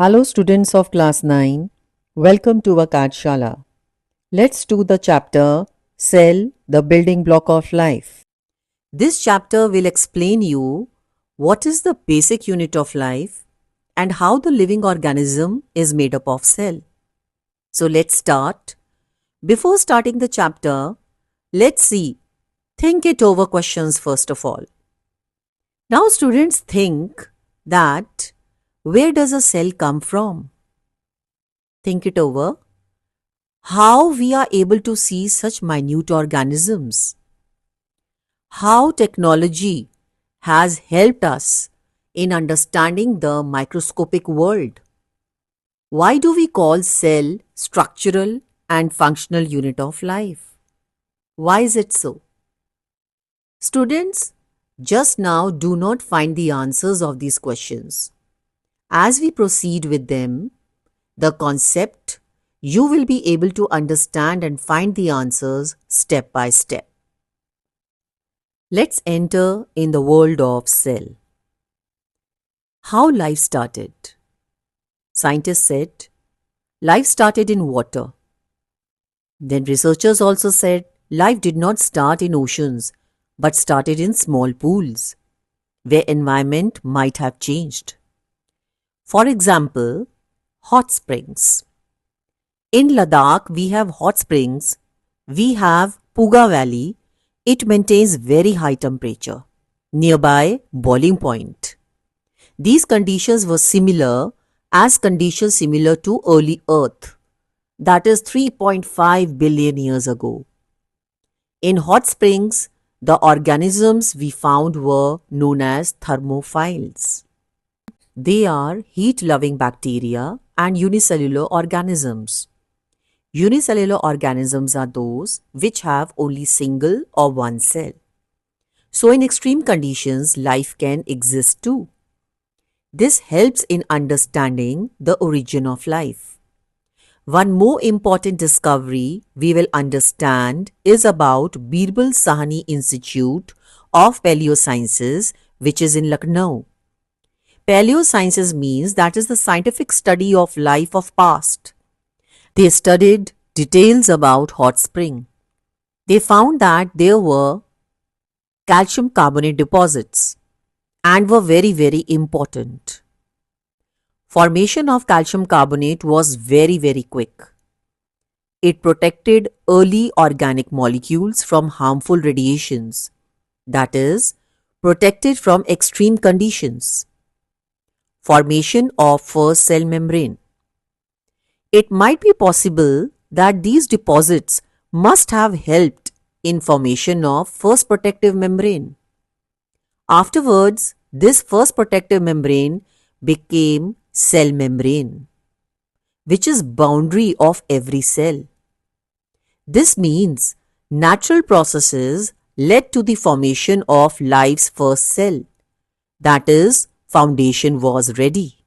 Hello students of class 9, welcome to Akadshala. Let's do the chapter Cell, the building block of life. This chapter will explain you what is the basic unit of life and how the living organism is made up of cell. So let's start. Before starting the chapter, let's think it over questions first of all. Now students think that where does a cell come from? Think it over. How we are able to see such minute organisms? How technology has helped us in understanding the microscopic world? Why do we call cell structural and functional unit of life? Why is it so? Students, just now do not find the answers of these questions. As we proceed with them, the concept, you will be able to understand and find the answers step by step. Let's enter in the world of cell. How life started? Scientists said life started in water. Then researchers also said life did not start in oceans but started in small pools where environment might have changed. For example, hot springs. In Ladakh, we have hot springs. We have Puga Valley. It maintains very high temperature, nearby boiling point. These conditions were similar as conditions similar to early Earth, that is 3.5 billion years ago. In hot springs, the organisms we found were known as thermophiles. They are heat-loving bacteria and unicellular organisms. Unicellular organisms are those which have only single or one cell. So in extreme conditions, life can exist too. This helps in understanding the origin of life. One more important discovery we will understand is about Birbal Sahni Institute of Paleosciences, which is in Lucknow. Paleosciences means that is the scientific study of life of past. They studied details about hot spring. They found that there were calcium carbonate deposits and were very important. Formation of calcium carbonate was very quick. It protected early organic molecules from harmful radiations, that is, protected from extreme conditions. Formation of first cell membrane. It might be possible that these deposits must have helped in formation of first protective membrane. Afterwards, this first protective membrane became cell membrane, which is boundary of every cell. This means natural processes led to the formation of life's first cell, that is, foundation was ready.